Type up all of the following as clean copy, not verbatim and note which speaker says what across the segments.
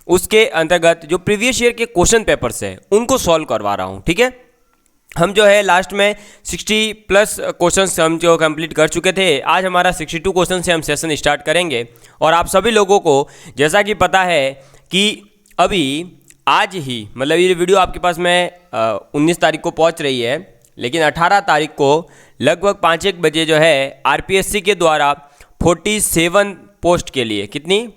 Speaker 1: उसके अंतर्गत जो प्रीवियस ईयर के क्वेश्चन पेपर्स है उनको सॉल्व करवा रहा हूँ। ठीक है, हम जो है लास्ट में 60+ क्वेश्चंस हम जो कंप्लीट कर चुके थे। आज हमारा 62 क्वेश्चन से हम सेशन स्टार्ट करेंगे। और आप सभी लोगों को जैसा कि पता है कि अभी आज ही मतलब ये वीडियो आपके पास में 19 तारीख को पहुंच रही है, लेकिन 18 तारीख को लगभग 5-1 बजे जो है आरपीएससी के द्वारा 47 पोस्ट के लिए, कितनी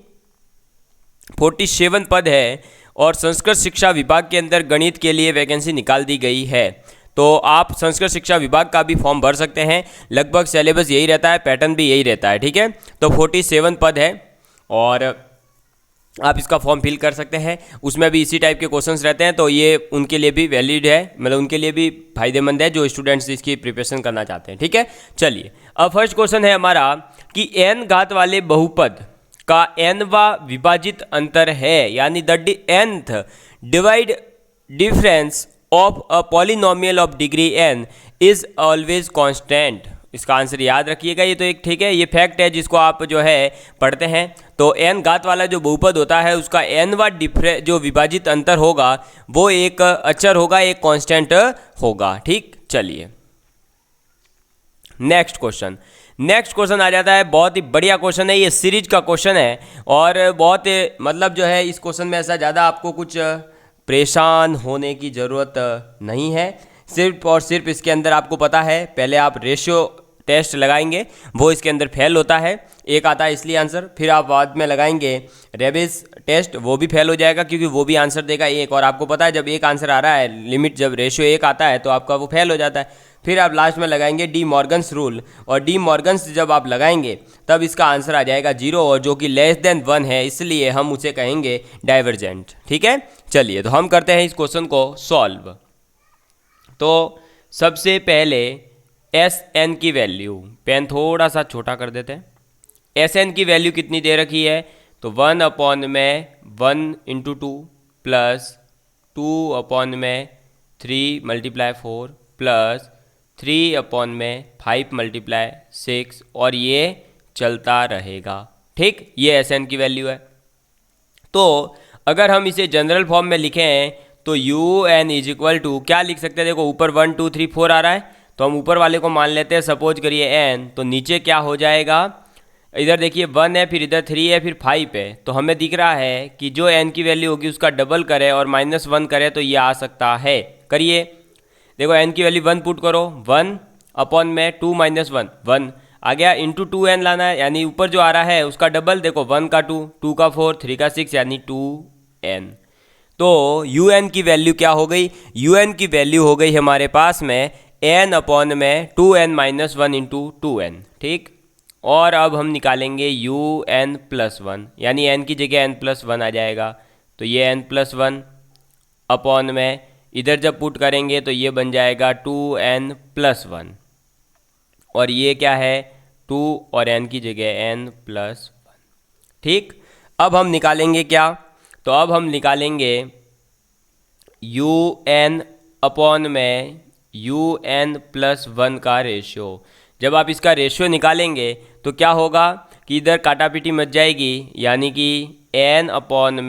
Speaker 1: 47 पद है और संस्कृत शिक्षा विभाग के अंदर गणित के लिए वैकेंसी निकाल दी गई है। तो आप संस्कृत शिक्षा विभाग का भी फॉर्म भर सकते हैं। लगभग सिलेबस यही रहता है, पैटर्न भी यही रहता है। ठीक है, तो 47 पद है और आप इसका फॉर्म फिल कर सकते हैं। उसमें भी इसी टाइप के क्वेश्चंस रहते हैं, तो ये उनके लिए भी वैलिड है, मतलब उनके लिए भी फायदेमंद है जो स्टूडेंट्स इसकी प्रिपरेशन करना चाहते हैं। ठीक है, चलिए अब फर्स्ट क्वेश्चन है हमारा कि n घात वाले बहुपद का nवा विभाजित अंतर है, यानी the nth divide difference of a polynomial of degree n is always constant. इसका आंसर याद रखिएगा, ये तो एक ठीक है, ये फैक्ट है जिसको आप जो है पढ़ते हैं। तो n घात वाला जो बहुपद होता है उसका nवा जो विभाजित अंतर होगा वो एक अचर होगा, एक कांस्टेंट होगा। ठीक, चलिए नेक्स्ट क्वेश्चन आ जाता है। बहुत ही बढ़िया क्वेश्चन है, ये सीरीज का क्वेश्चन है और बहुत मतलब जो है इस क्वेश्चन में ऐसा ज़्यादा आपको कुछ परेशान होने की ज़रूरत नहीं है। सिर्फ और सिर्फ इसके अंदर आपको पता है, पहले आप रेशियो टेस्ट लगाएंगे, वो इसके अंदर फेल होता है, एक आता है इसलिए आंसर। फिर आप बाद में लगाएंगे रेबिस टेस्ट, वो भी फेल हो जाएगा क्योंकि वो भी आंसर देगा एक। और आपको पता है जब एक आंसर आ रहा है, लिमिट जब रेशियो 1 आता है तो आपका वो फेल हो जाता है। फिर आप लास्ट में लगाएंगे डी मॉर्गन्स रूल, और डी मॉर्गन्स जब आप लगाएंगे तब इसका आंसर आ जाएगा 0, और जो कि लेस देन 1 है, इसलिए हम उसे कहेंगे डाइवर्जेंट। ठीक है, चलिए तो हम करते हैं इस क्वेश्चन को सॉल्व। तो सबसे पहले एस एन की वैल्यू, पेन थोड़ा सा छोटा कर देते हैं। एस एन की वैल्यू कितनी दे रखी है, तो 1/1 × 2 प्लस 2/3 × 4 प्लस 3/5 × 6, और ये चलता रहेगा। ठीक, ये एस एन की वैल्यू है। तो अगर हम इसे जनरल फॉर्म में लिखें तो U N is equal to क्या लिख सकते हैं, देखो ऊपर 1 2 3 4 आ रहा है, तो हम ऊपर वाले को मान लेते हैं, सपोज करिए n, तो नीचे क्या हो जाएगा, इधर देखिए 1 है, फिर इधर 3 है, फिर 5 है। तो हमें दिख रहा है कि जो n की वैल्यू होगी उसका डबल करे और -1 करे तो ये आ सकता है। करिए, देखो n की वैल्यू 1 पुट करो, 1/2 - 1 1 आ गया, इंटू 2n लाना है, यानी ऊपर जो आ रहा है उसका डबल, देखो 1 का 2, 2 का 4, 3 का 6, यानी 2n। तो un की वैल्यू क्या हो गई, un की वैल्यू हो गई हमारे पास में n/2n - 1 × 2n। ठीक, और अब हम निकालेंगे un+1, यानी n की जगह n+1 आ जाएगा, तो ये n+1 अपॉन में इधर जब पुट करेंगे तो ये बन जाएगा 2n+1, और ये क्या है 2 और n की जगह n+1। ठीक, अब हम निकालेंगे क्या, तो अब हम निकालेंगे un/1 का रेशियो। जब आप इसका रेशियो निकालेंगे तो क्या होगा कि इधर काटापीटी मच जाएगी, यानी कि n/2n -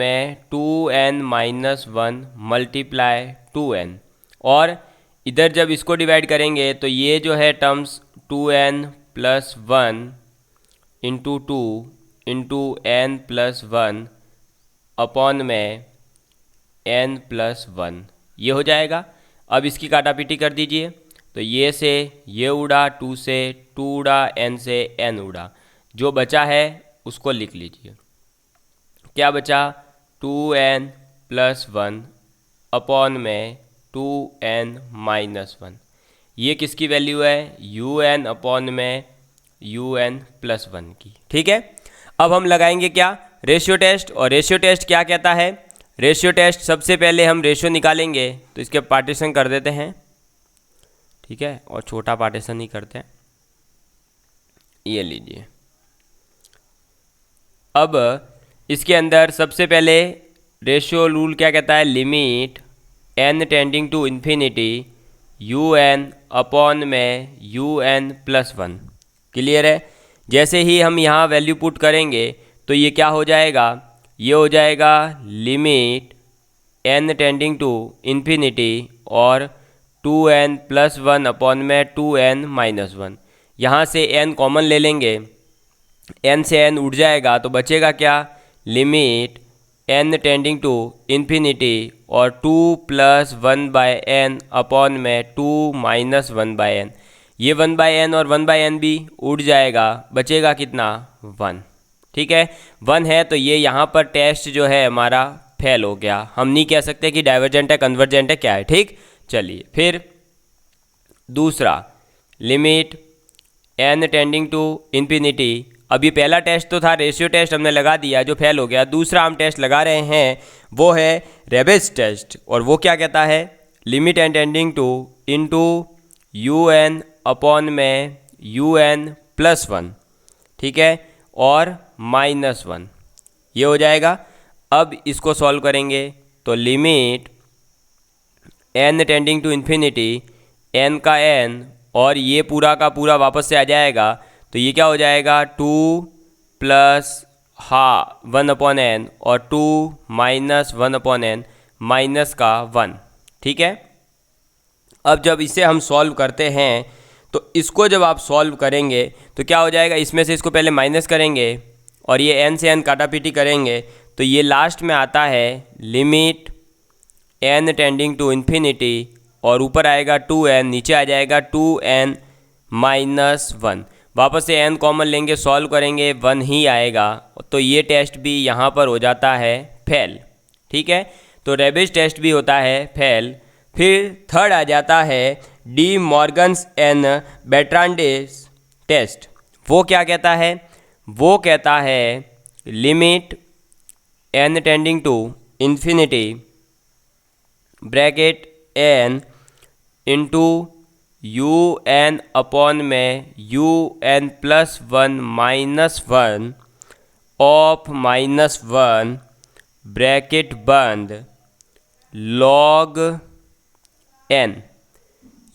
Speaker 1: 1 × 2n, और इधर जब इसको डिवाइड करेंगे तो ये जो है टर्म्स 2n + 1 × 2 × n+1 अपॉन में n+1, ये हो जाएगा। अब इसकी काटापीटी कर दीजिए, तो ये से ये उड़ा, 2 से 2 उड़ा, n से n उड़ा, जो बचा है उसको लिख लीजिए। क्या बचा, 2n + 1 अपॉन में 2n - 1, ये किसकी वैल्यू है, un अपॉन में un+1 की। ठीक है, अब हम लगाएंगे क्या, रेशियो टेस्ट, और रेशियो टेस्ट क्या कहता है, रेशियो टेस्ट सबसे पहले हम रेशियो निकालेंगे, तो इसके पार्टीशन कर देते हैं। ठीक है, और छोटा पार्टीशन ही करते हैं, ये लीजिए। अब इसके अंदर सबसे पहले रेशियो रूल क्या कहता है, limit n tending to infinity un upon में un+1। क्लियर है, जैसे ही हम यहाँ वैल्यू पुट करेंगे तो ये क्या हो जाएगा, ये हो जाएगा limit n tending to infinity और 2n प्लस 1 अपॉन में 2n माइनस 1। यहाँ से n कॉमन ले लेंगे, n से n उठ जाएगा तो बचेगा क्या, limit n tending to infinity और 2 प्लस 1 बाय n अपॉन में 2 माइनस 1 बाय n। ये 1 बाय n और 1 बाय n भी उठ जाएगा, बचेगा कितना, 1। ठीक है, 1 है तो ये यहाँ पर टेस्ट जो है हमारा फेल हो गया। हम नहीं कह सकते कि डाइवर्जेंट है, कन्वर्जेंट है, क्या है। ठीक, चलिए फिर दूसरा, limit n tending to infinity. अभी पहला टेस्ट तो था रेशियो टेस्ट, हमने लगा दिया जो फेल हो गया। दूसरा हम टेस्ट लगा रहे हैं वो है रेबेज टेस्ट, और वो क्या कहता है, limit n tending two into un upon में un प्लस 1, ठीक है, और माइनस 1, ये हो जाएगा। अब इसको सॉल्व करेंगे तो limit n tending to infinity, n का n और ये पूरा का पूरा वापस से आ जाएगा, तो ये क्या हो जाएगा, 2 प्लस 1 अपॉन n और 2 माइनस 1 अपॉन n माइनस का 1। ठीक है, अब जब इसे हम सॉल्व करते हैं तो इसको जब आप सॉल्व करेंगे तो क्या हो जाएगा, इसमें से इसको पहले माइनस करेंगे और ये n से n काटापीटी करेंगे तो ये लास्ट में आता है limit n tending to infinity और ऊपर आएगा 2n, नीचे आ जाएगा 2n माइनस 1। वापस से n कॉमन लेंगे, सॉल्व करेंगे, 1 ही आएगा, तो ये टेस्ट भी यहाँ पर हो जाता है फेल। ठीक है, तो रेबेज टेस्ट भी होता है फेल। फिर थर्ड आ जाता है De Morgan's and Bertrand's test. वो क्या कहता है, वो कहता है limit n tending to infinity bracket n into un upon में un plus 1 minus 1 of minus 1 bracket बंद लॉग n।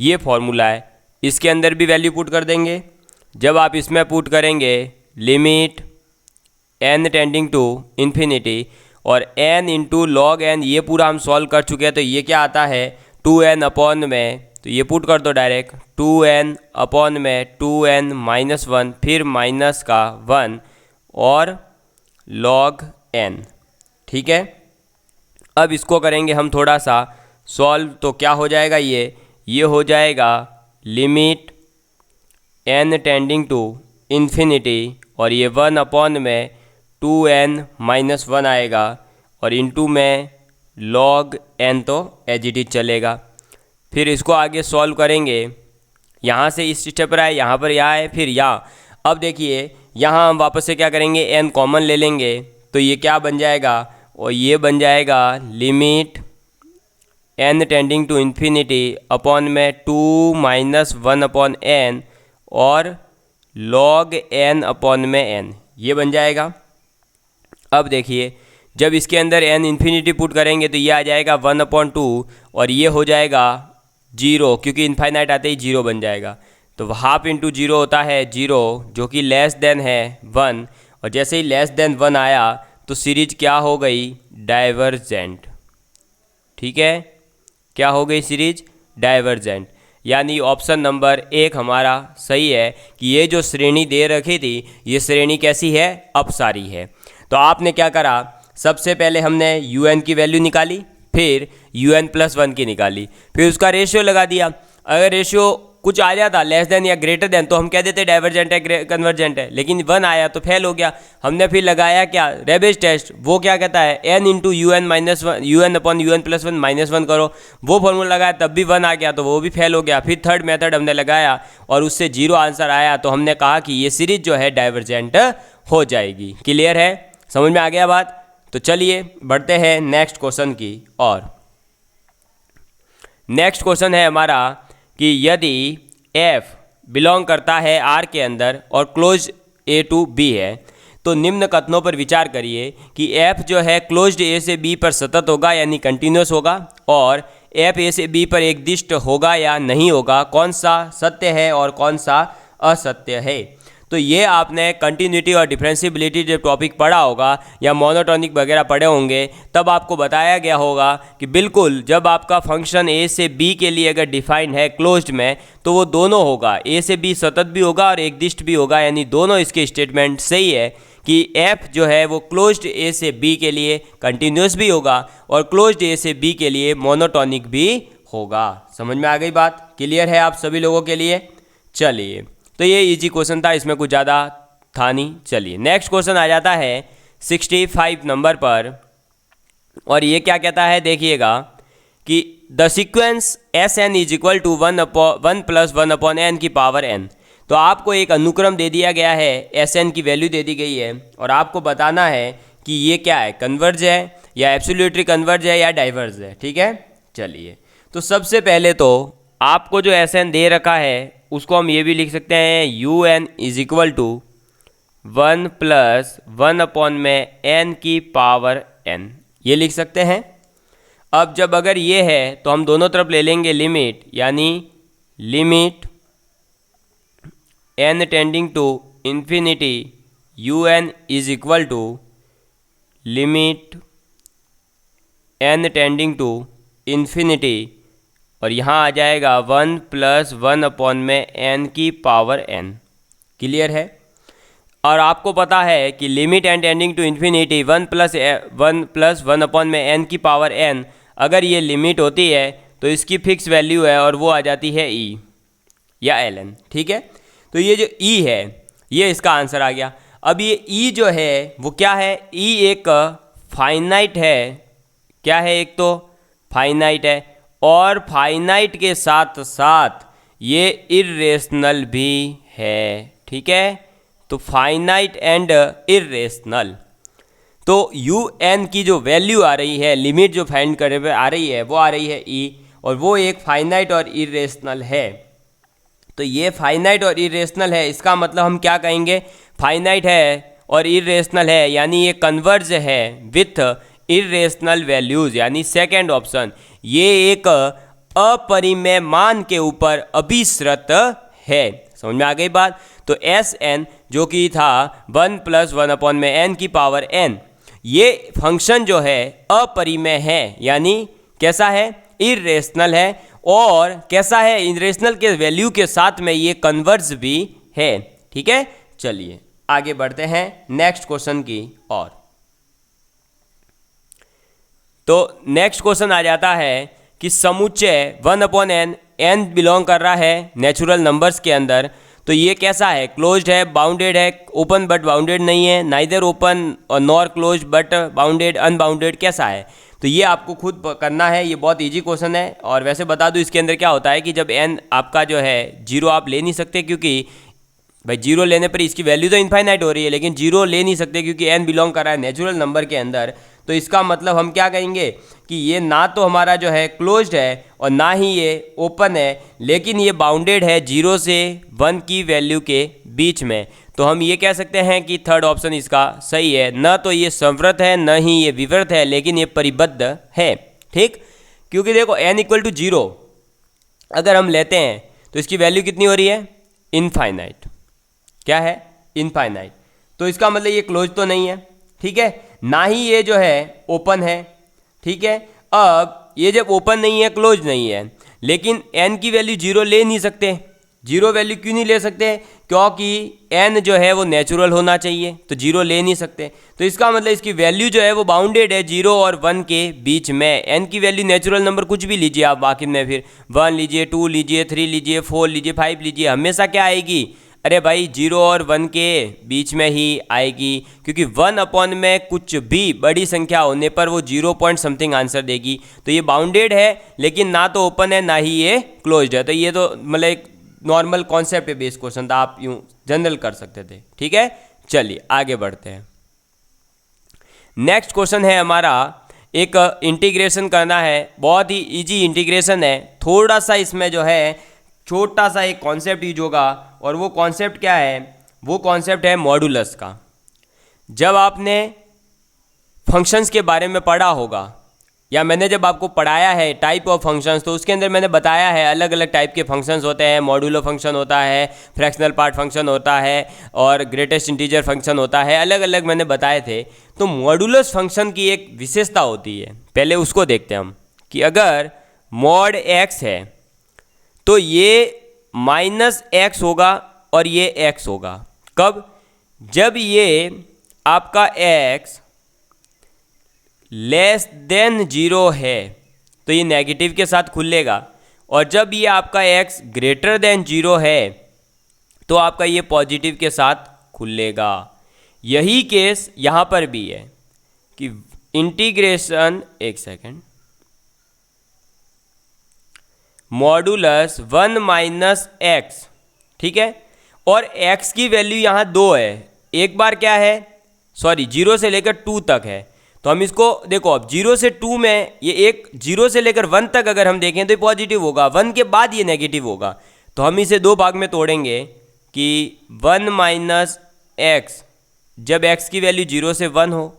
Speaker 1: ये फॉर्मूला है, इसके अंदर भी वैल्यू पुट कर देंगे। जब आप इसमें पुट करेंगे limit n tending to infinity और n इंटू लॉग n, ये पूरा हम सॉल्व कर चुके हैं, तो ये क्या आता है 2n अपॉन में, तो ये पुट कर दो डायरेक्ट, 2n अपॉन में 2n माइनस 1 फिर माइनस का 1 और लॉग n। ठीक है, अब इसको करेंगे हम थोड़ा सा सॉल्व, तो क्या हो जाएगा, ये हो जाएगा limit n tending to infinity और ये 1 अपॉन में 2n माइनस 1 आएगा और इंटू में लॉग n, तो एज इट इज चलेगा। फिर इसको आगे सॉल्व करेंगे, यहाँ से इस स्टेप पर आए, यहाँ पर यहाँ है, फिर यहाँ। अब देखिए यहाँ हम वापस से क्या करेंगे, n कॉमन ले लेंगे, तो ये क्या बन जाएगा, और ये बन जाएगा limit n tending to infinity upon में 2 माइनस 1 अपॉन n और लॉग n अपॉन में n, ये बन जाएगा। अब देखिए जब इसके अंदर n इन्फिनिटी पुट करेंगे तो ये आ जाएगा 1/2 और ये हो जाएगा 0, क्योंकि इनफाइनाइट आते ही 0 बन जाएगा। तो हाफ इंटू 0 होता है 0, जो कि लेस देन है 1, और जैसे ही लेस देन 1 आया तो सीरीज क्या हो गई, डाइवर्जेंट। ठीक है, क्या हो गई सीरीज, डाइवर्जेंट। यानी ऑप्शन नंबर 1 हमारा सही है कि ये जो श्रेणी दे रखी थी ये श्रेणी कैसी है, अपसारी है। तो आपने क्या करा, सबसे पहले हमने un की वैल्यू निकाली, फिर un प्लस 1 की निकाली, फिर उसका रेशियो लगा दिया। अगर रेशियो कुछ आ जाता लेस देन या ग्रेटर देन तो हम कह देते डाइवर्जेंट है, कन्वर्जेंट है, लेकिन 1 आया तो फेल हो गया। हमने फिर लगाया क्या, रेबेज टेस्ट। वो क्या कहता है n into un minus 1, un upon un plus 1 minus 1 करो, वो फॉर्मूला लगाया तब भी 1 आ गया तो वो भी फेल हो गया। फिर थर्ड मेथड हमने लगाया और उससे 0 आंसर आया, तो हमने कहा कि ये सीरीज जो है डाइवर्जेंट हो जाएगी। क्लियर है, समझ में आ गया बात। तो चलिए बढ़ते हैं नेक्स्ट क्वेश्चन की और। नेक्स्ट क्वेश्चन है हमारा कि यदि f बिलोंग करता है R के अंदर और क्लोज A टू B है, तो निम्न कथनों पर विचार करिए कि f जो है क्लोज्ड A से B पर सतत होगा यानी कंटिन्यूस होगा, और f A से B पर एकदिष्ट होगा या नहीं होगा, कौन सा सत्य है और कौन सा असत्य है। तो ये आपने कंटिन्यूटी और डिफरेंशिएबिलिटी जब टॉपिक पढ़ा होगा या मोनोटॉनिक वगैरह पढ़े होंगे तब आपको बताया गया होगा कि बिल्कुल जब आपका फंक्शन ए से बी के लिए अगर डिफाइंड है क्लोज्ड में तो वो दोनों होगा, ए से बी सतत भी होगा और एकदिष्ट भी होगा, यानी दोनों इसके स्टेटमेंट सही है कि एफ जो है वो क्लोज्ड ए से बी के लिए कंटिन्यूस भी होगा और क्लोज्ड ए से बी के लिए मोनोटॉनिक भी होगा। समझ में आ गई बात? क्लियर है आप सभी लोगों के लिए? चलिए, तो ये इजी क्वेश्चन था, इसमें कुछ ज़्यादा था नहीं। चलिए नेक्स्ट क्वेश्चन आ जाता है 65 नंबर पर, और ये क्या कहता है देखिएगा कि the sequence S N is equal to 1 + 1/n की पावर n। तो आपको एक अनुक्रम दे दिया गया है, एस एन की वैल्यू दे दी गई है और आपको बताना है कि ये क्या है, कन्वर्ज है या एब्सोल्यूटली कन्वर्ज है या डाइवर्ज है। ठीक है, चलिए तो सबसे पहले तो आपको जो एस एन दे रखा है उसको हम ये भी लिख सकते हैं U N is equal to 1 + 1/n की पावर n, ये लिख सकते हैं। अब जब अगर ये है तो हम दोनों तरफ ले लेंगे लिमिट, यानी limit n tending to infinity U N is equal to limit n tending to infinity, और यहाँ आ जाएगा 1 + 1/n की पावर n। क्लियर है? और आपको पता है कि limit n tending to infinity 1 + 1/n की पावर n, अगर ये लिमिट होती है तो इसकी फिक्स वैल्यू है और वो आ जाती है e या ln। ठीक है, तो ये जो e है ये इसका आंसर आ गया। अब ये e जो है वो क्या है, e एक फाइनाइट है। क्या है? एक तो फाइनाइट है और फाइनाइट के साथ साथ ये इर्रेशनल भी है। ठीक है, तो फाइनाइट एंड इर्रेशनल। तो यू एन की जो वैल्यू आ रही है, लिमिट जो फाइंड करने पे आ रही है वो आ रही है ई, और वो एक फाइनाइट और इर्रेशनल है। तो ये फाइनाइट और इर्रेशनल है, इसका मतलब हम क्या कहेंगे, फाइनाइट है और इर्रेशनल है, यानी ये कन्वर्ज है विथ इर्रेशनल वैल्यूज़, यानी सेकेंड ऑप्शन। ये एक अपरिमेय मान के ऊपर अभिश्रत है। समझ में आ गई बात? तो एस एन जो कि था 1 + 1/n की पावर n, ये फंक्शन जो है अपरिमेय है, यानी कैसा है, इर्रेशनल है, और कैसा है, इर्रेशनल के वैल्यू के साथ में ये कन्वर्ज भी है। ठीक है, चलिए आगे बढ़ते हैं नेक्स्ट क्वेश्चन की ओर। तो नेक्स्ट क्वेश्चन आ जाता है कि समुच्चय 1/n, n बिलोंग कर रहा है नेचुरल नंबर्स के अंदर, तो ये कैसा है, क्लोज्ड है, बाउंडेड है, ओपन बट बाउंडेड नहीं है, नाइदर ओपन और nor closed but bounded, unbounded, कैसा है? तो ये आपको खुद करना है, ये बहुत इजी क्वेश्चन है। और वैसे बता दूं इसके अंदर क्या होता है कि जब n आपका जो है जीरो आप ले नहीं सकते, क्योंकि भाई जीरो लेने पर इसकी वैल्यू तो इनफाइनाइट हो रही है, लेकिन जीरो ले नहीं सकते क्योंकि n बिलोंग कर रहा है नेचुरल नंबर के अंदर। तो इसका मतलब हम क्या कहेंगे कि ये ना तो हमारा जो है क्लोज्ड है और ना ही ये ओपन है, लेकिन ये बाउंडेड है 0 से 1 की वैल्यू के बीच में। तो हम ये कह सकते हैं कि थर्ड ऑप्शन इसका सही है। न तो ये संवृत है न ही ये विवृत है, लेकिन ये परिबद्ध है। ठीक, क्योंकि देखो n = 0 अगर हम लेते हैं तो इसकी वैल्यू कितनी हो रही है, इनफाइनाइट। क्या है, इनफाइनाइट। तो इसका मतलब ये क्लोज तो नहीं है। ठीक है, ना ही ये जो है ओपन है। ठीक है, अब ये जब ओपन नहीं है, क्लोज नहीं है, लेकिन n की वैल्यू 0 ले नहीं सकते। 0 वैल्यू क्यों नहीं ले सकते, क्योंकि n जो है वो नेचुरल होना चाहिए, तो 0 ले नहीं सकते। तो इसका मतलब इसकी वैल्यू जो है वो बाउंडेड है 0 और 1 के बीच में। n की वैल्यू नेचुरल नंबर कुछ भी लीजिए आप, बाकी में फिर 1 लीजिए, 2 लीजिए, 3 लीजिए, 4 लीजिए, 5 लीजिए, हमेशा क्या आएगी, अरे भाई 0 और 1 के बीच में ही आएगी, क्योंकि 1/n में कुछ भी बड़ी संख्या होने पर वो 0 पॉइंट समथिंग आंसर देगी। तो ये बाउंडेड है, लेकिन ना तो ओपन है ना ही ये क्लोज्ड है। तो ये तो मतलब एक नॉर्मल कॉन्सेप्ट पे बेस्ड क्वेश्चन था, आप यूँ जनरल कर सकते थे। ठीक है, चलिए आगे बढ़ते हैं। नेक्स्ट क्वेश्चन है हमारा, एक इंटीग्रेशन करना है, बहुत ही इजी इंटीग्रेशन है। थोड़ा सा इसमें जो है छोटा सा एक कॉन्सेप्ट यूज होगा, और वो कॉन्सेप्ट क्या है, वो कॉन्सेप्ट है मॉडुलस का। जब आपने फंक्शंस के बारे में पढ़ा होगा या मैंने जब आपको पढ़ाया है टाइप ऑफ फंक्शंस, तो उसके अंदर मैंने बताया है अलग अलग टाइप के फंक्शंस होते हैं। मॉड्यूलो फंक्शन होता है, फ्रैक्शनल पार्ट फंक्शन होता है, और ग्रेटेस्ट इंटीजर फंक्शन होता है, अलग अलग मैंने बताए थे। तो मॉड्यूलस फंक्शन की एक विशेषता होती है, पहले उसको देखते हैं हम, कि अगर मॉड एक्स है तो ये माइनस एक्स होगा और ये एक्स होगा। कब? जब ये आपका एक्स लेस देन 0 है तो ये नेगेटिव के साथ खुलेगा, और जब ये आपका x ग्रेटर देन 0 है तो आपका ये पॉजिटिव के साथ खुलेगा। यही केस यहाँ पर भी है कि इंटीग्रेशन, एक सेकेंड, मॉडुलस 1 माइनस एक्स, ठीक है, और x की वैल्यू यहाँ 2 है। एक बार क्या है, सॉरी 0 से लेकर 2 तक है, तो हम इसको देखो, अब 0 से 2 में ये एक 0 से लेकर 1 तक अगर हम देखें तो ये पॉजिटिव होगा, 1 के बाद ये नेगेटिव होगा। तो हम इसे दो भाग में तोड़ेंगे कि 1 माइनस एक्स जब x की वैल्यू 0 से 1 हो,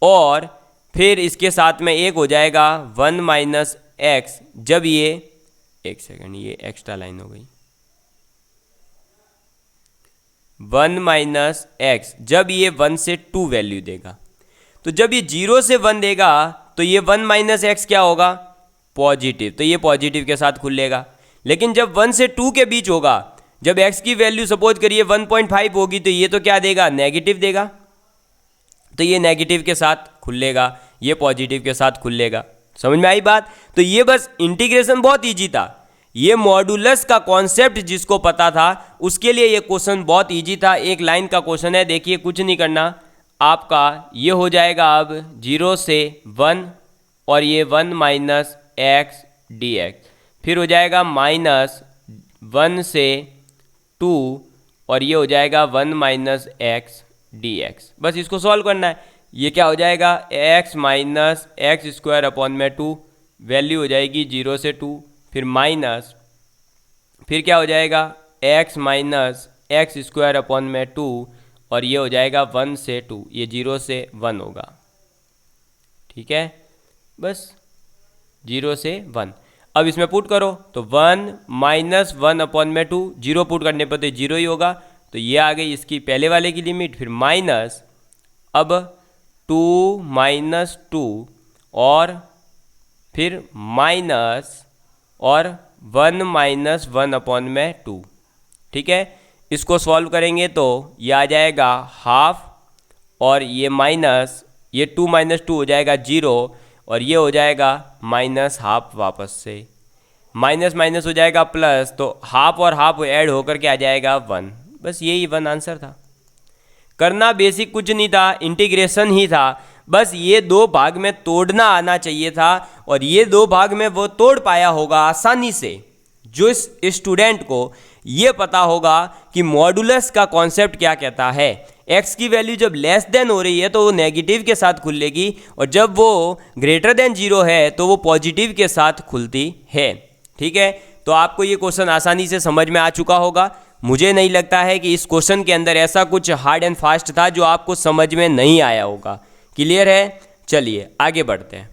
Speaker 1: और फिर इसके साथ में एक हो जाएगा 1 माइनस एक्स जब ये, एक सेकेंड, ये एक्स्ट्रा लाइन हो गई, 1 माइनस एक्स जब ये 1 से 2 वैल्यू देगा। तो जब ये 0 से 1 देगा तो ये 1 माइनस एक्स क्या होगा, पॉजिटिव, तो ये पॉजिटिव के साथ खुलेगा। लेकिन जब 1 से 2 के बीच होगा, जब x की वैल्यू सपोज करिए 1.5 होगी, तो ये तो क्या देगा, नेगेटिव देगा, तो ये नेगेटिव के साथ खुलेगा, ये पॉजिटिव के साथ खुलेगा। समझ में आई बात? तो ये बस इंटीग्रेशन बहुत ईजी था। ये मॉडुलस का कॉन्सेप्ट जिसको पता था उसके लिए ये क्वेश्चन बहुत ईजी था। एक लाइन का क्वेश्चन है, देखिए कुछ नहीं करना आपका, ये हो जाएगा अब 0 से 1 और ये 1 माइनस एक्स डी एक्स, फिर हो जाएगा माइनस 1 से 2 और ये हो जाएगा 1 माइनस एक्स डी एक्स। बस इसको सॉल्व करना है। ये क्या हो जाएगा, x minus x square upon में 2, वैल्यू हो जाएगी 0 से 2, फिर माइनस, फिर क्या हो जाएगा x minus x square upon में 2 और ये हो जाएगा 1 से 2, ये 0 से 1 होगा, ठीक है, बस 0 से 1। अब इसमें पुट करो तो 1 माइनस 1 अपॉन में 2, 0 पुट करने पर तो 0 ही होगा, तो ये आ गई इसकी पहले वाले की लिमिट, फिर माइनस, अब 2 माइनस 2 और फिर माइनस और 1 माइनस 1 अपॉन में 2, ठीक है। इसको सॉल्व करेंगे तो ये आ जाएगा हाफ और ये माइनस, ये 2 माइनस 2 हो जाएगा 0 और ये हो जाएगा माइनस हाफ, वापस से माइनस माइनस हो जाएगा प्लस, तो हाफ और हाफ ऐड होकर के आ जाएगा 1। बस यही 1 आंसर था। करना बेसिक कुछ नहीं था, इंटीग्रेशन ही था, बस ये दो भाग में तोड़ना आना चाहिए था और ये दो भाग में वो तोड़ पाया होगा आसानी से जो इस स्टूडेंट को ये पता होगा कि मॉडुलस का कॉन्सेप्ट क्या कहता है। x की वैल्यू जब लेस देन हो रही है तो वो नेगेटिव के साथ खुलेगी और जब वो ग्रेटर देन 0 है तो वो पॉजिटिव के साथ खुलती है, ठीक है। तो आपको ये क्वेश्चन आसानी से समझ में आ चुका होगा। मुझे नहीं लगता है कि इस क्वेश्चन के अंदर ऐसा कुछ हार्ड एंड फास्ट था जो आपको समझ में नहीं आया होगा। क्लियर है? चलिए आगे बढ़ते हैं।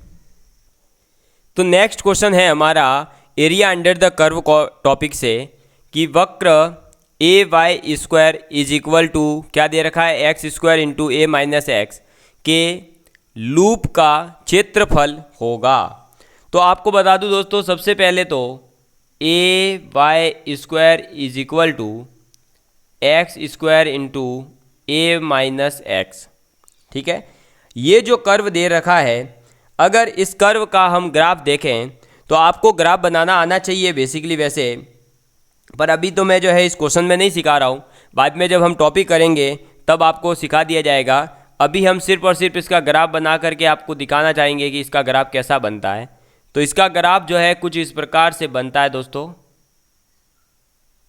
Speaker 1: तो नेक्स्ट क्वेश्चन है हमारा area under the curve topic से कि वक्र a y square is equal to क्या दे रखा है, x square into a minus x के लूप का क्षेत्रफल होगा। तो आपको बता दूं दोस्तों, सबसे पहले तो a y square is equal to x square into a minus x, ठीक है। ये जो कर्व दे रखा है, अगर इस कर्व का हम ग्राफ देखें तो आपको ग्राफ बनाना आना चाहिए बेसिकली वैसे, पर अभी तो मैं जो है इस क्वेश्चन में नहीं सिखा रहा हूँ, बाद में जब हम टॉपिक करेंगे तब आपको सिखा दिया जाएगा। अभी हम सिर्फ और सिर्फ इसका ग्राफ बना करके आपको दिखाना चाहेंगे कि इसका ग्राफ कैसा बनता है। तो इसका ग्राफ जो है कुछ इस प्रकार से बनता है दोस्तों,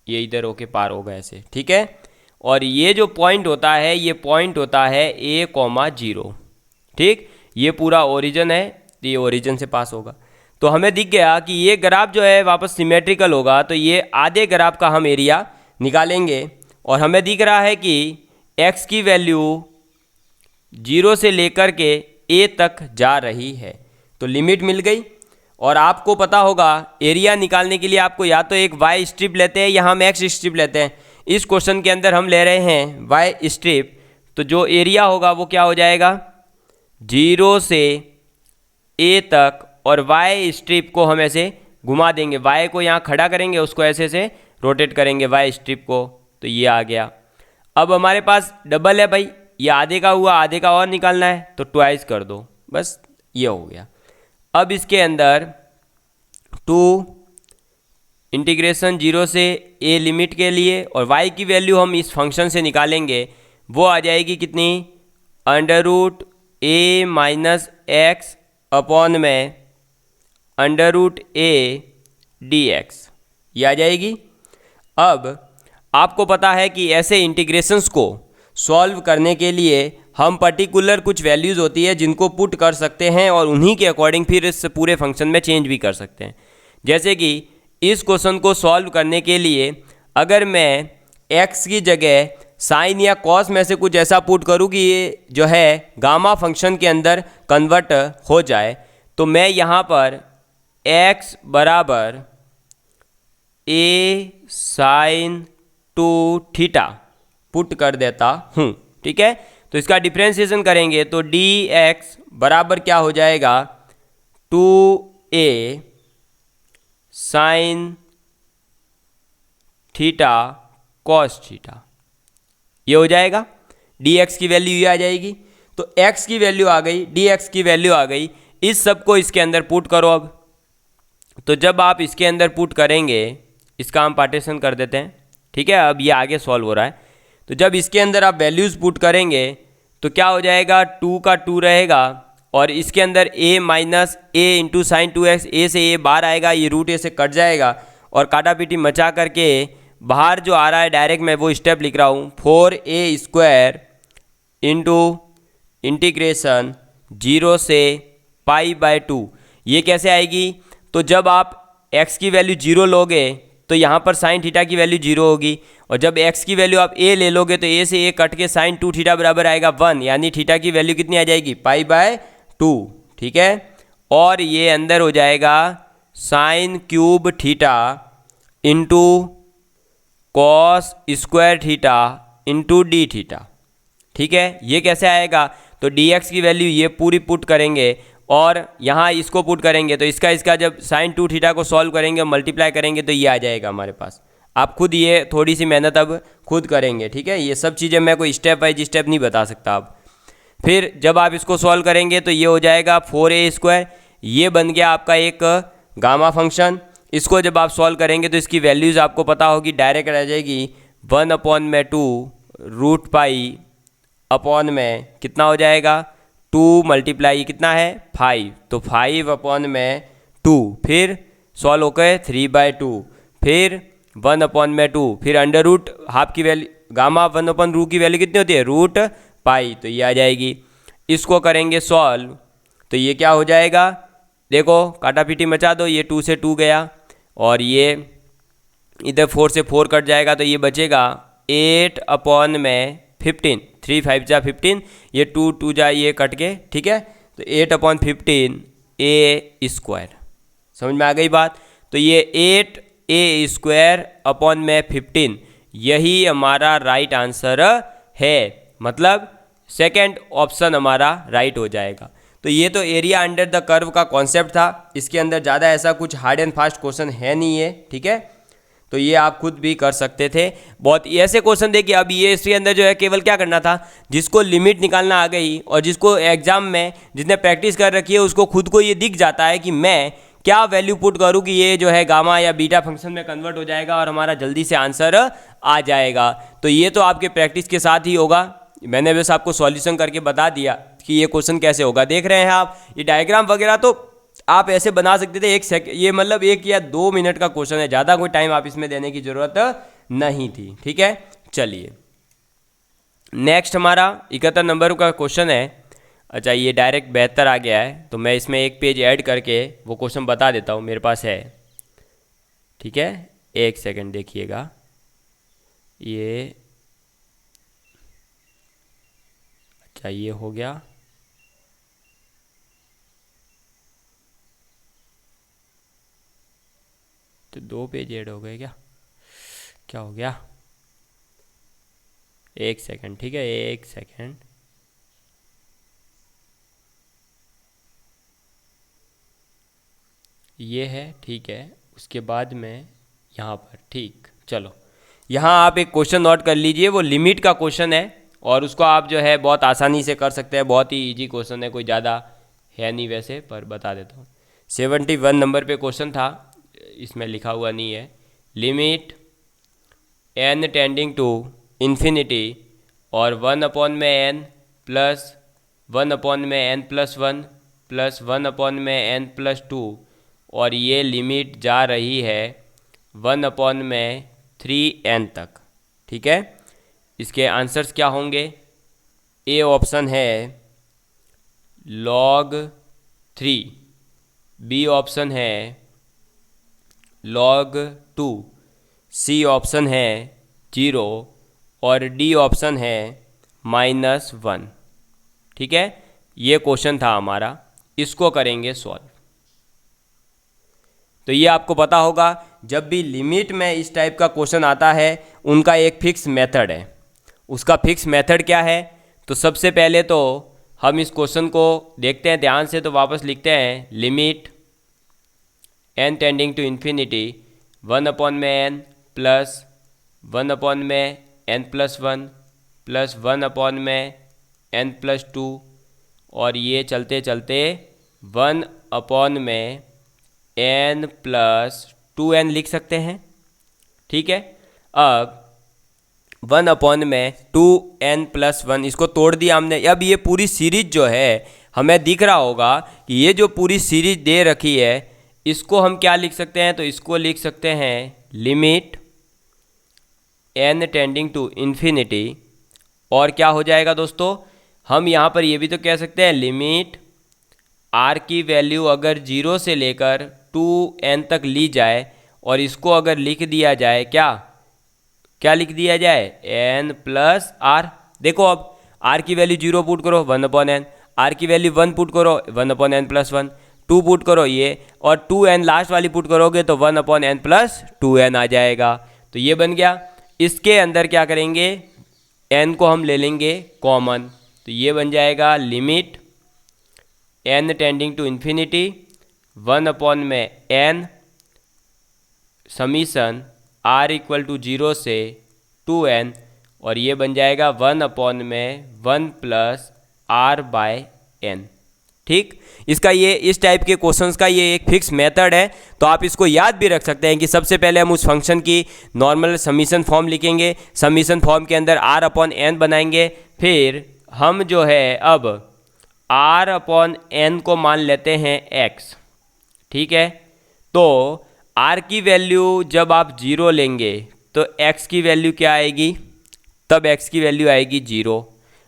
Speaker 1: ये इधर होके पार होगा ऐसे, ठीक है। और ये जो पॉइंट होता है, ये पॉइंट होता है a,0, ठीक। ये पूरा ओरिजिन है, ये ओरिजिन से पास होगा। तो हमें दिख गया कि ये ग्राफ जो है वापस सिमेट्रिकल होगा, तो ये आधे ग्राफ का हम एरिया निकालेंगे और हमें दिख रहा है कि x की वैल्यू 0 से लेकर के a तक जा रही है। तो लिमिट मिल गई। और आपको पता होगा एरिया निकालने के लिए आपको या तो एक वाई स्ट्रिप लेते हैं या हम एक्स स्ट्रिप लेते हैं। इस क्वेश्चन के अंदर हम ले रहे हैं वाई स्ट्रिप, तो जो एरिया होगा वो क्या हो जाएगा 0 से ए तक, और वाई स्ट्रिप को हम ऐसे घुमा देंगे, वाई को यहाँ खड़ा करेंगे, उसको ऐसे से रोटेट करेंगे वाई स्ट्रिप को, तो ये आ गया। अब हमारे पास डबल है भाई, ये आधे का हुआ, आधे का और निकालना है तो ट्वाइस कर दो, बस ये हो गया। अब इसके अंदर 2 इंटीग्रेशन 0 से ए लिमिट के लिए, और y की वैल्यू हम इस फंक्शन से निकालेंगे, वो आ जाएगी कितनी √a माइनस एक्स अपॉन में √a dx, ये आ जाएगी। अब आपको पता है कि ऐसे इंटीग्रेशंस को सॉल्व करने के लिए हम पर्टिकुलर कुछ वैल्यूज़ होती है जिनको पुट कर सकते हैं और उन्हीं के अकॉर्डिंग फिर इस पूरे फंक्शन में चेंज भी कर सकते हैं। जैसे कि इस क्वेश्चन को सॉल्व करने के लिए अगर मैं x की जगह साइन या कॉस में से कुछ ऐसा पुट करूँ कि ये जो है गामा फंक्शन के अंदर कन्वर्ट हो जाए, तो मैं यहाँ पर x बराबर a साइन 2 थीटा पुट कर देता हूँ, ठीक है। तो इसका डिफ्रेंशिएशन करेंगे तो dx बराबर क्या हो जाएगा 2a sine theta cos theta, ये हो जाएगा। dx की वैल्यू ये आ जाएगी, तो x की वैल्यू आ गई, dx की वैल्यू आ गई। इस सब को इसके अंदर पुट करो। अब तो जब आप इसके अंदर पुट करेंगे, इसका हम पार्टीशन कर देते हैं, ठीक है। अब ये आगे सॉल्व हो रहा है, तो जब इसके अंदर आप वैल्यूज़ पुट करेंगे तो क्या हो जाएगा 2 का 2 रहेगा, और इसके अंदर a minus A into sine 2x, ए से a बाहर आएगा, ये रूट a से कट जाएगा, और काटा पीटी मचा करके बाहर जो आ रहा है डायरेक्ट मैं वो स्टेप लिख रहा हूँ 4a² इंटू इंटीग्रेशन 0 से π/2। ये कैसे आएगी, तो जब आप x की वैल्यू 0 लोगे तो यहाँ पर साइन थीटा की वैल्यू 0 होगी, और जब x की वैल्यू आप a ले लोगे तो a से a कट के साइन 2 थीटा बराबर आएगा 1, यानी थीटा की वैल्यू कितनी आ जाएगी π/2, ठीक है। और ये अंदर हो जाएगा sine cube theta into cos square theta into D theta, ठीक है। ये कैसे आएगा, तो dx की वैल्यू ये पूरी पुट करेंगे और यहाँ इसको पुट करेंगे, तो इसका जब साइन 2 थीटा को सॉल्व करेंगे, मल्टीप्लाई करेंगे, तो ये आ जाएगा हमारे पास। आप खुद ये थोड़ी सी मेहनत अब खुद करेंगे, ठीक है। ये सब चीज़ें मैं कोई स्टेप बाई स्टेप नहीं बता सकता अब। फिर जब आप इसको सॉल्व करेंगे तो ये हो जाएगा 4a², ये बन गया आपका एक गामा फंक्शन। इसको जब आप सॉल्व करेंगे तो इसकी वैल्यूज़ आपको पता होगी, डायरेक्ट रह जाएगी 1/2 रूट पाई अपॉन में कितना हो जाएगा 2 मल्टीप्लाई कितना है 5, तो 5/2, फिर सॉल्व होकर 3/2, फिर 1/2, फिर अंडर रूट हाफ की वैल्यू गामा 1/रूट की वैल्यू कितनी होती है √π, तो ये आ जाएगी। इसको करेंगे सॉल्व तो ये क्या हो जाएगा, देखो काटा पीटी मचा दो, ये 2 से 2 गया, और ये इधर 4 से 4 कट जाएगा, तो ये बचेगा 8/15, 3 5 जा 15, ये 2 2 जा ये कट के, ठीक है। तो 8/15 a², समझ में आ गई बात। तो ये 8a²/15 यही हमारा राइट आंसर है, मतलब सेकंड ऑप्शन हमारा राइट हो जाएगा। तो ये तो एरिया अंडर द कर्व का कॉन्सेप्ट था, इसके अंदर ज़्यादा ऐसा कुछ हार्ड एंड फास्ट क्वेश्चन है नहीं है, ठीक है। तो ये आप खुद भी कर सकते थे। बहुत ऐसे क्वेश्चन देखिए, अब ये इसके अंदर जो है केवल क्या करना था, जिसको लिमिट निकालना आ गई और जिसको एग्जाम में जिसने प्रैक्टिस कर रखी है उसको खुद को ये दिख जाता है कि मैं क्या वैल्यू पुट करूँ कि ये जो है गामा या बीटा फंक्शन में कन्वर्ट हो जाएगा और हमारा जल्दी से आंसर आ जाएगा। तो ये तो आपके प्रैक्टिस के साथ ही होगा, मैंने बस आपको सॉल्यूशन करके बता दिया कि ये क्वेश्चन कैसे होगा। देख रहे हैं आप, ये डायग्राम वगैरह तो आप ऐसे बना सकते थे, ये मतलब 1 या 2 मिनट का क्वेश्चन है, ज़्यादा कोई टाइम आप इसमें देने की ज़रूरत नहीं थी, ठीक है। चलिए नेक्स्ट हमारा 71 नंबर का क्वेश्चन है। अच्छा ये डायरेक्ट 72 आ गया है, तो मैं इसमें एक पेज ऐड करके वो क्वेश्चन बता देता हूँ, मेरे पास है, ठीक है। 1 सेकंड देखिएगा, ये अच्छा ये हो गया, तो 2 पेज ऐड हो गए क्या? क्या हो गया? 1 सेकंड, ठीक है, 1 सेकंड। ये है, ठीक है। उसके बाद में यहाँ पर, ठीक, चलो यहाँ आप एक क्वेश्चन नोट कर लीजिए, वो लिमिट का क्वेश्चन है और उसको आप जो है बहुत आसानी से कर सकते हैं। बहुत ही इजी क्वेश्चन है, कोई ज़्यादा है नहीं वैसे, पर बता देता हूँ। 71 नंबर पे क्वेश्चन था, इसमें लिखा हुआ नहीं है। Limit n tending to infinity और 1/n plus 1/n+1 plus 1/n+2 और ये लिमिट जा रही है 1/3n तक, ठीक है। इसके आंसर्स क्या होंगे? ए ऑप्शन है log 3, बी ऑप्शन है log 2, सी ऑप्शन है 0 और डी ऑप्शन है -1, ठीक है। ये क्वेश्चन था हमारा, इसको करेंगे सॉल्व। तो ये आपको पता होगा, जब भी लिमिट में इस टाइप का क्वेश्चन आता है उनका एक फिक्स मेथड है। उसका फिक्स मेथड क्या है? तो सबसे पहले तो हम इस क्वेश्चन को देखते हैं ध्यान से, तो वापस लिखते हैं limit n tending to infinity 1/n plus 1/n+1 plus 1/n+2 और ये चलते चलते 1/n+2n लिख सकते हैं, ठीक है। अब 1/2n+1 इसको तोड़ दिया हमने। अब ये पूरी सीरीज जो है, हमें दिख रहा होगा कि ये जो पूरी सीरीज दे रखी है, इसको हम क्या लिख सकते हैं? तो इसको लिख सकते हैं limit n tending to infinity, और क्या हो जाएगा दोस्तों? हम यहाँ पर ये भी तो कह सकते हैं लिमिट r की वैल्यू अगर 0 से लेकर 2n तक ली जाए और इसको अगर लिख दिया जाए, क्या लिख दिया जाए? n+r। देखो अब r की वैल्यू 0 पुट करो 1/n, r की वैल्यू 1 पुट करो 1/n+1, 2 पुट करो ये, और 2n लास्ट वाली पुट करोगे तो 1/n+2n आ जाएगा। तो ये बन गया। इसके अंदर क्या करेंगे? n को हम ले लेंगे कॉमन, तो ये बन जाएगा limit n tending to infinity 1/n summation r = 0 से 2n, और ये बन जाएगा 1/1 प्लस r/n, ठीक। इसका ये इस टाइप के क्वेश्चंस का ये एक फिक्स मेथड है, तो आप इसको याद भी रख सकते हैं कि सबसे पहले हम उस फंक्शन की नॉर्मल समीशन फॉर्म लिखेंगे, समीशन फॉर्म के अंदर r/n बनाएंगे, फिर हम जो है अब r/n को मान लेते हैं x, ठीक है। तो r की वैल्यू जब आप 0 लेंगे तो x की वैल्यू क्या आएगी? तब x की वैल्यू आएगी 0,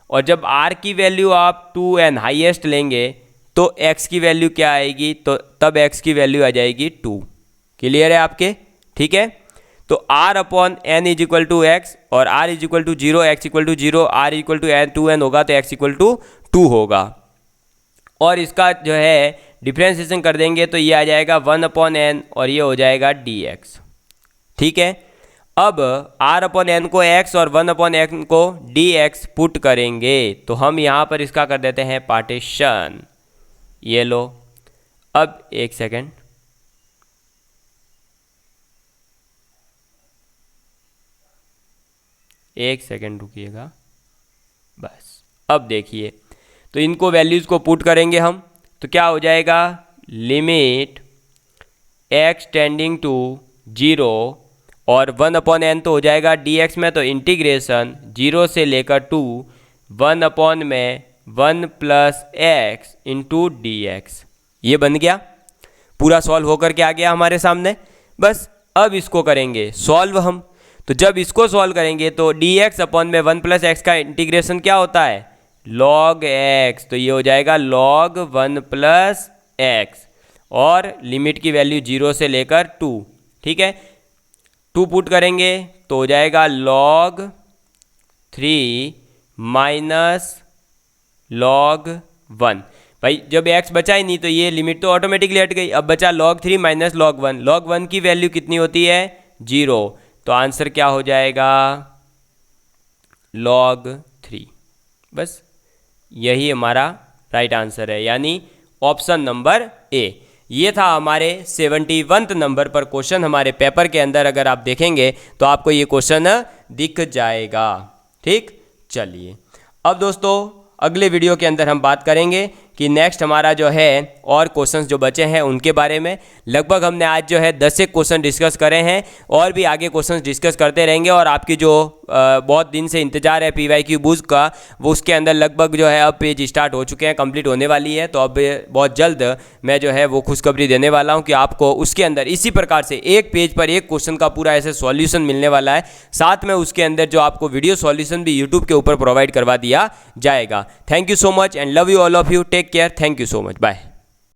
Speaker 1: और जब r की वैल्यु आप 2n हाईएस्ट लेंगे तो x की वैल्यू क्या आएगी? तो तब x की वैल्यू आ जाएगी 2। क्लियर है आपके? ठीक है। तो r/n = x और r = 0, x = 0, r = 2n होगा तो x = 2 होगा। और इसका जो है डिफ्रेंशिएशन कर देंगे तो ये आ जाएगा 1/n और ये हो जाएगा dx, ठीक है। अब r/n को x और 1/n को dx पुट करेंगे, तो हम यहाँ पर इसका कर देते हैं पार्टीशन। ये लो, अब एक सेकेंड, रुकिएगा बस। अब देखिए, तो इनको वैल्यूज़ को पुट करेंगे हम, तो क्या हो जाएगा? लिमिट x टेंडिंग टू 0 और 1/n तो हो जाएगा dx में, तो इंटीग्रेशन 0 से लेकर 2 1/1 प्लस x इंटू dx। ये बन गया, पूरा सॉल्व होकर के आ गया हमारे सामने। बस अब इसको करेंगे सॉल्व हम। तो जब इसको सॉल्व करेंगे तो dx अपॉन में 1 प्लस एक्स का इंटीग्रेशन क्या होता है? log x, तो ये हो जाएगा log 1 प्लस एक्स, और लिमिट की वैल्यू 0 से लेकर 2, ठीक है। 2 पुट करेंगे तो हो जाएगा log 3 माइनस log 1। भाई जब x बचा ही नहीं तो ये लिमिट तो ऑटोमेटिकली हट गई। अब बचा log 3 माइनस log 1। log 1 की वैल्यू कितनी होती है? 0। तो आंसर क्या हो जाएगा? log 3। बस यही हमारा राइट आंसर है, यानी ऑप्शन नंबर ए। ये था हमारे 71 नंबर पर क्वेश्चन हमारे पेपर के अंदर। अगर आप देखेंगे तो आपको ये क्वेश्चन दिख जाएगा। ठीक, चलिए अब दोस्तों अगले वीडियो के अंदर हम बात करेंगे कि नेक्स्ट हमारा जो है और क्वेश्चंस जो बचे हैं उनके बारे में। लगभग हमने आज जो है 10 एक क्वेश्चन डिस्कस करे हैं, और भी आगे क्वेश्चंस डिस्कस करते रहेंगे। और आपकी जो बहुत दिन से इंतजार है PYQ बूस्ट का, वो उसके अंदर लगभग जो है अब पेज स्टार्ट हो चुके हैं, कंप्लीट होने वाली है। तो अब बहुत जल्द मैं जो है वो खुशखबरी देने वाला हूँ कि आपको उसके अंदर इसी प्रकार से एक पेज पर एक क्वेश्चन का पूरा ऐसे सॉल्यूशन मिलने वाला है। साथ में उसके अंदर जो आपको वीडियो सॉल्यूशन भी यूट्यूब के ऊपर प्रोवाइड करवा दिया जाएगा। Thank you so much and love you all of you. Take care. Thank you so much. Bye.